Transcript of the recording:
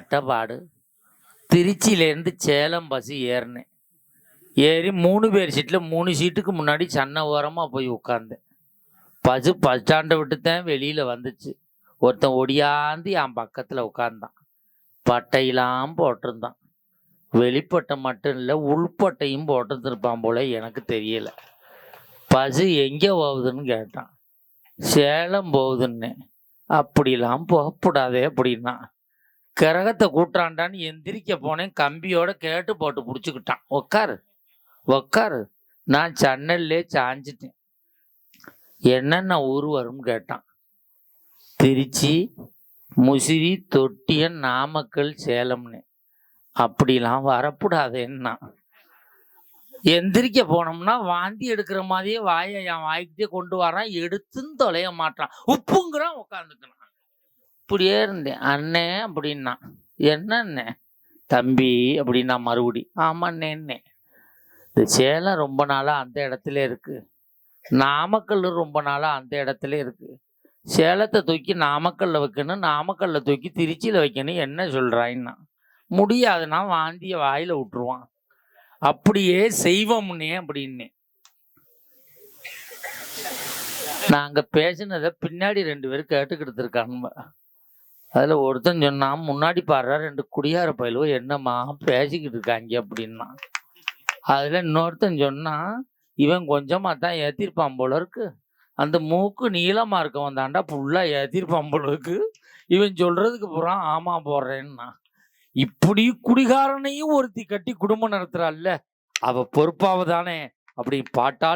பட்டபாடு. திருச்சியிலேருந்து சேலம் பஸ் ஏறினேன். ஏறி 3 பேர் சீட்டில் 3 சீட்டுக்கு முன்னாடி சன்ன ஓரமாக போய் உட்காந்தேன். பஸ் ஸ்டாண்டை விட்டுத்தான் வெளியில் வந்துச்சு. ஒருத்தன் ஒடியாந்து என் பக்கத்தில் உட்காந்தான். பட்டையெல்லாம் போட்டிருந்தான். வெளிப்பட்டை மட்டும் இல்லை, உள்பட்டையும் போட்டிருந்துருப்பான் போல, எனக்கு தெரியலை. பஸ் எங்கே போகுதுன்னு கேட்டான். சேலம் போகுதுன்னு. அப்படிலாம் போகக்கூடாதே அப்படின்னா. கிரகத்தை கூட்டுறான்டான்னு எந்திரிக்க போனேன். கம்பியோட கேட்டு போட்டு பிடிச்சிக்கிட்டான். உக்காரு. நான் சன்னல்லே சாஞ்சிட்டேன். என்னென்ன ஊர் வரும்னு கேட்டான். திருச்சி, முசிறி, தொட்டியன், நாமக்கல், சேலம்னு. அப்படிலாம் வரக்கூடாதுன்னா. எந்திரிக்க போனோம்னா வாந்தி எடுக்கிற மாதிரியே வாயை என் வாய்க்கிட்டே கொண்டு வரான். எடுத்துன்னு தொலைய மாட்டான். உப்புங்கிறான். உட்காந்துக்கிறான். இப்படியே இருந்தேன். அண்ணே அப்படின்னா. என்னண்ணே? தம்பி அப்படின்னா மறுபடி. ஆமாண்ணேன்னே. இந்த சேலம் ரொம்ப நாளாக அந்த இடத்துல இருக்கு. நாமக்கல் ரொம்ப நாளாக அந்த இடத்துல இருக்கு. சேலத்தை தூக்கி நாமக்கல்ல வைக்கணும், நாமக்கல்ல தூக்கி திருச்சியில் வைக்கணும். என்ன சொல்கிறாயின்னா? முடியாதுன்னா வாந்திய வாயில் விட்டுருவான். அப்படியே செய்வோம்னே அப்படின்னே. நாங்கள் பேசினதை பின்னாடி 2 பேரும் கேட்டுக்கிட்டு இருக்காங்க. அதில் ஒருத்தன் சொன்னான், முன்னாடி பாடுற 2 குடியார பயிலோ என்னம்மா பேசிக்கிட்டு இருக்காங்க அப்படின்னா. அதில் இன்னொருத்தன் சொன்னான், இவன் கொஞ்சமாக தான் ஏற்றிருப்பான் போல இருக்கு. அந்த மூக்கு நீளமாக இருக்கவன் தாண்டா ஃபுல்லாக ஏற்றிருப்பான் போல இருக்கு. இவன் சொல்கிறதுக்கு பூரா ஆமாம் போடுறேன்னா. இப்படி குடிகாரனையும் ஒருத்தி கட்டி குடும்பம் நடத்துறாள்ல, அவ பொறுப்பாவதானே அப்படி பாட்டால்